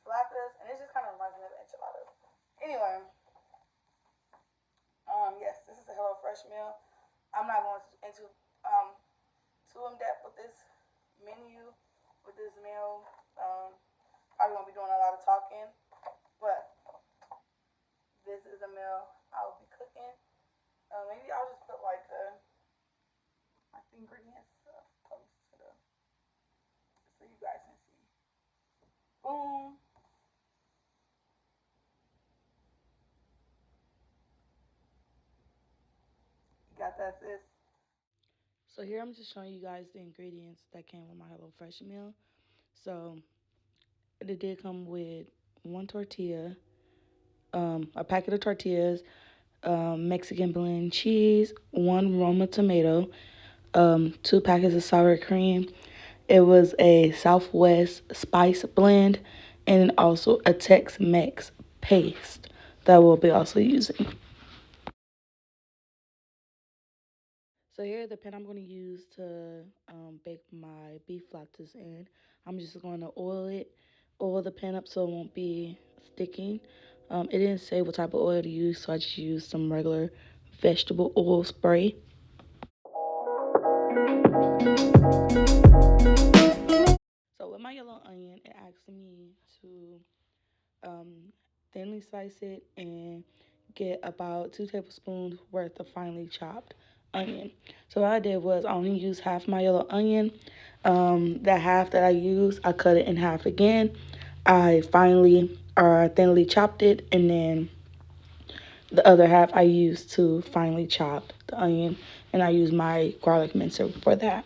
Fluatas, and it just kind of reminds me of enchiladas. Anyway, yes, this is a Hello Fresh meal. I'm not going into too in depth with this menu, with this meal. Probably won't be doing a lot of talking, but this is a meal I will be cooking. Maybe I'll just put like the ingredients close to the so you guys can see. Boom. You got that, sis? So here I'm just showing you guys the ingredients that came with my HelloFresh meal. So it did come with one tortilla, a packet of tortillas, Mexican blend cheese, one Roma tomato, 2 packets of sour cream. It was a Southwest spice blend, and also a Tex-Mex paste that we'll be also using. So here the pan I'm going to use to bake my beef flautas in. I'm just going to oil the pan up so it won't be sticking. It didn't say what type of oil to use, so I just used some regular vegetable oil spray. So with my yellow onion, it asked me to thinly slice it and get about 2 tablespoons worth of finely chopped onion. So what I did was I only used half my yellow onion. That half that I used, I cut it in half again. I thinly chopped it, and then the other half I used to finely chop the onion, and I used my garlic mincer for that.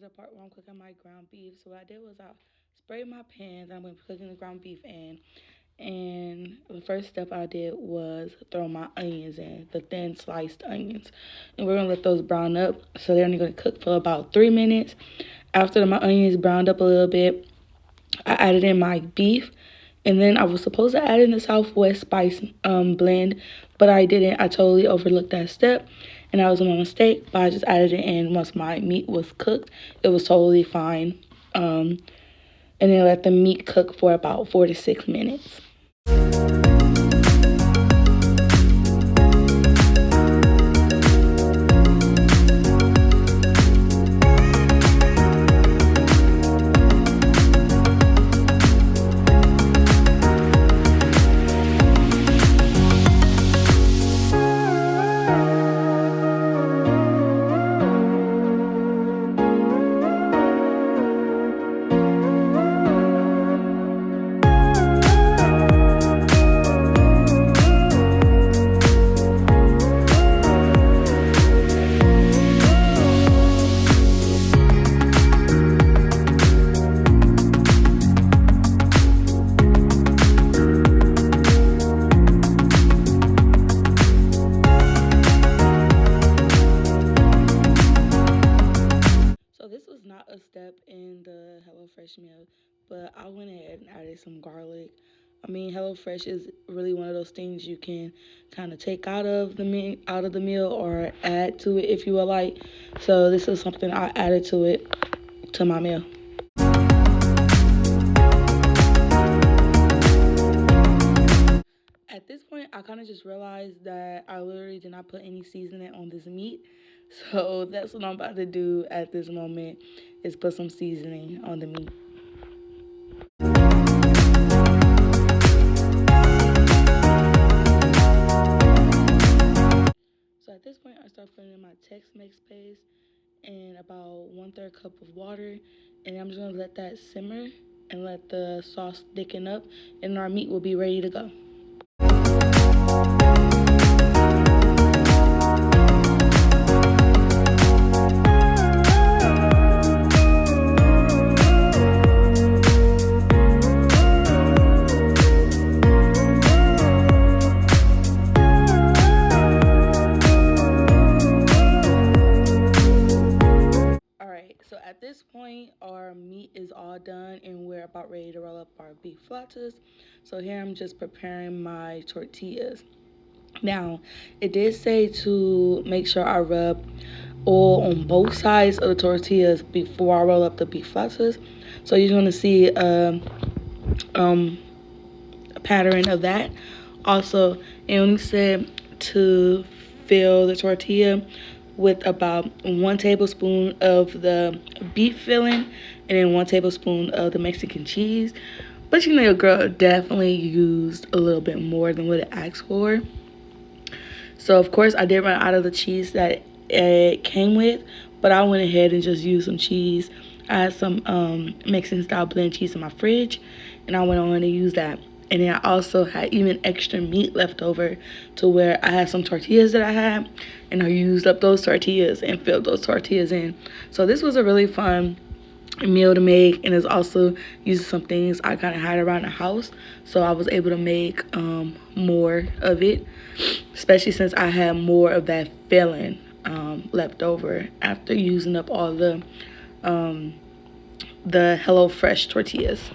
the part where I'm cooking my ground beef. So what I did was I sprayed my pans. I'm cooking the ground beef in. And the first step I did was throw my onions in, the thin sliced onions. And we're gonna let those brown up. So they're only gonna cook for about 3 minutes. After my onions browned up a little bit, I added in my beef. And then I was supposed to add in the Southwest spice blend, but I didn't. I totally overlooked that step. And that was my mistake, but I just added it in once my meat was cooked. It was totally fine. And then let the meat cook for about 4 to 6 minutes. So this was not a step in the HelloFresh meal, but I went ahead and added some garlic. I mean, HelloFresh is really one of those things you can kind of take out of the meal or add to it if you would like. So this is something I added to my meal. At this point, I kind of just realized that I literally did not put any seasoning on this meat. So that's what I'm about to do at this moment is put some seasoning on the meat. So at this point, I start putting in my Tex-Mex paste and about 1/3 cup of water. And I'm just going to let that simmer and let the sauce thicken up. And our meat will be ready to go. So at this point, our meat is all done and we're about ready to roll up our beef flatas. So here I'm just preparing my tortillas. Now, it did say to make sure I rub oil on both sides of the tortillas before I roll up the beef flatas. So you're going to see a pattern of that. Also, it only said to fill the tortilla with about 1 tablespoon of the beef filling and then 1 tablespoon of the Mexican cheese. But you know, your girl definitely used a little bit more than what it asked for. So of course I did run out of the cheese that it came with, but I went ahead and just used some cheese. I had some Mexican style blend cheese in my fridge, and I went on to use that. And then I also had even extra meat left over to where I had some tortillas that I had, and I used up those tortillas and filled those tortillas in. So this was a really fun meal to make, and it's also using some things I kind of had around the house. So I was able to make more of it, especially since I had more of that filling left over after using up all the HelloFresh tortillas.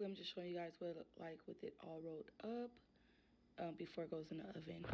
I'm just showing you guys what it looked like with it all rolled up. before it goes in the oven.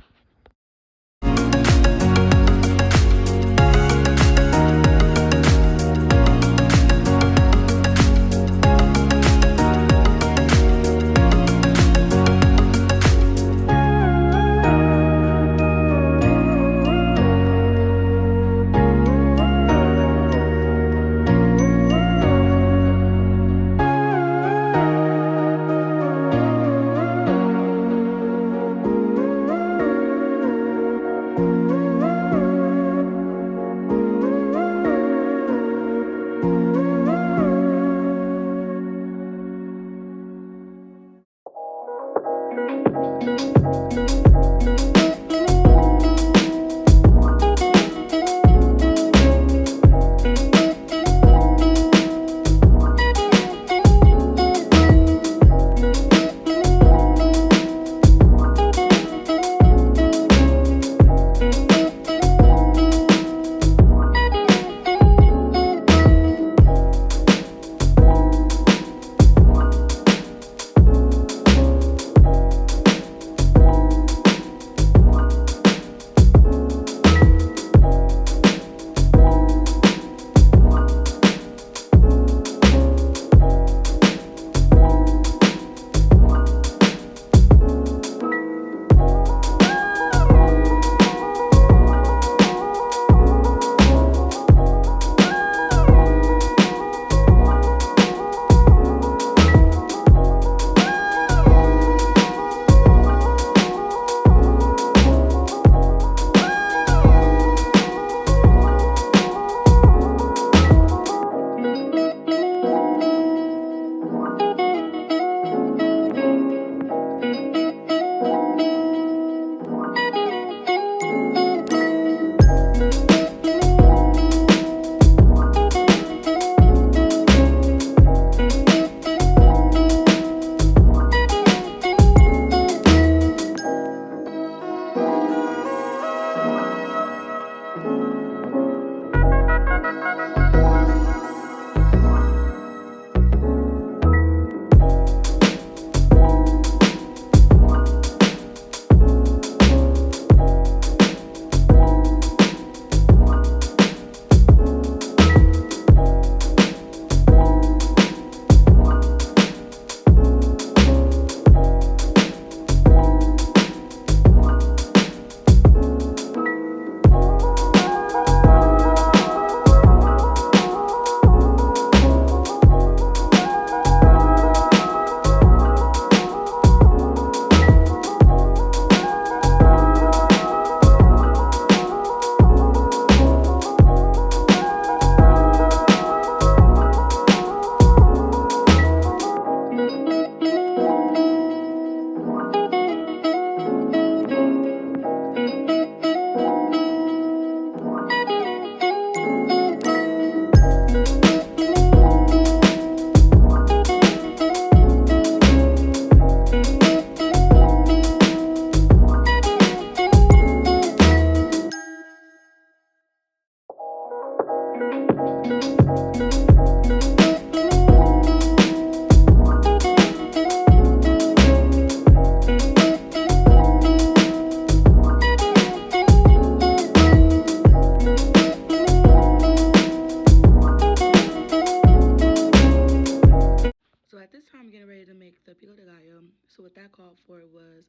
So at this time, I'm getting ready to make the pico de gallo. So what that called for was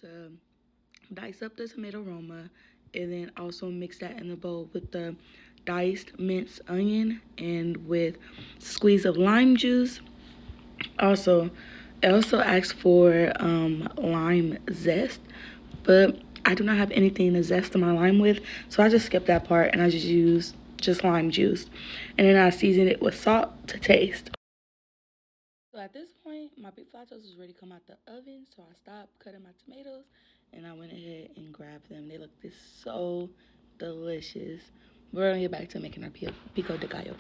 to dice up the tomato roma and then also mix that in the bowl with the diced minced onion and with squeeze of lime juice. Also, it also asks for lime zest, but I do not have anything to zest my lime with, so I just skipped that part and I just use just lime juice. And then I season it with salt to taste. So at this point, my beef fluatas was ready to come out the oven, so I stopped cutting my tomatoes and I went ahead and grabbed them. They look this so delicious. We're gonna get back to making our pico de gallo.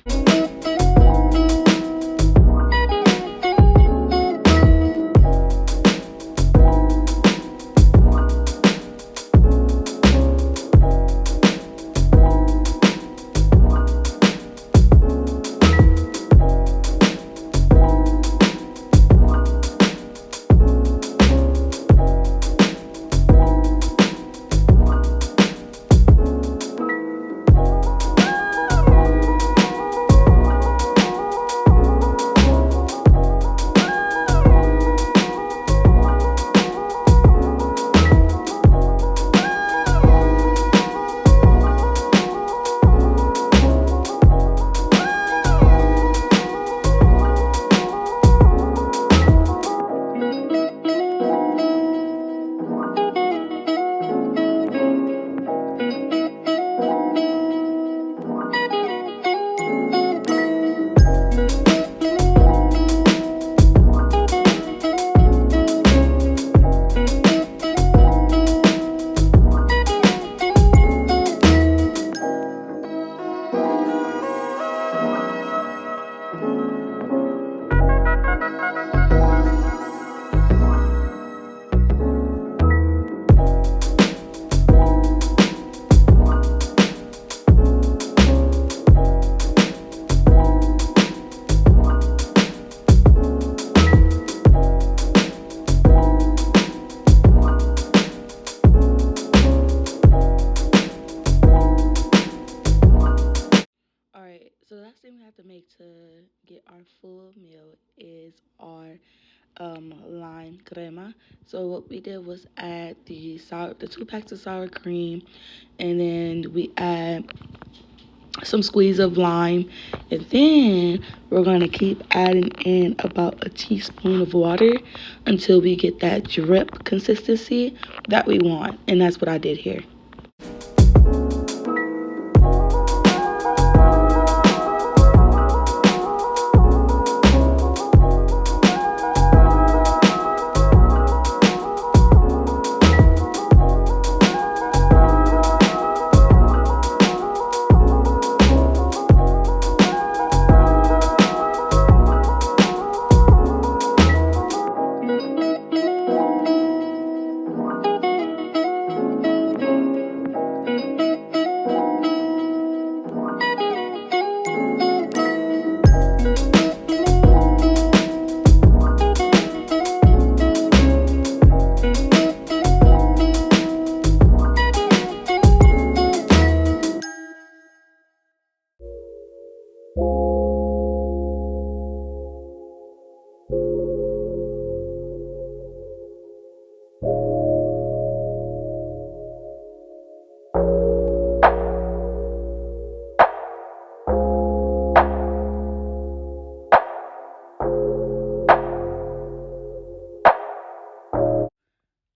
to get our full meal is our lime crema. So what we did was add the 2 packs of sour cream, and then we add some squeeze of lime, and then we're going to keep adding in about a teaspoon of water until we get that drip consistency that we want, and that's what I did here.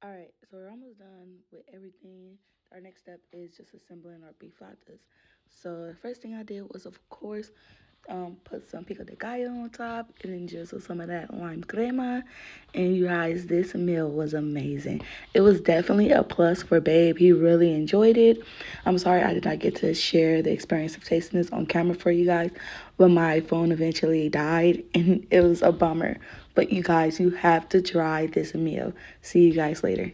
Alright, so we're almost done with everything. Our next step is just assembling our beef flatas. So the first thing I did was, of course, put some pico de gallo on top, and then just some of that lime crema. And you guys, this meal was amazing. It was definitely a plus for Babe. He really enjoyed it. I'm sorry I did not get to share the experience of tasting this on camera for you guys, but my phone eventually died, and it was a bummer. But you guys, you have to try this meal. See you guys later.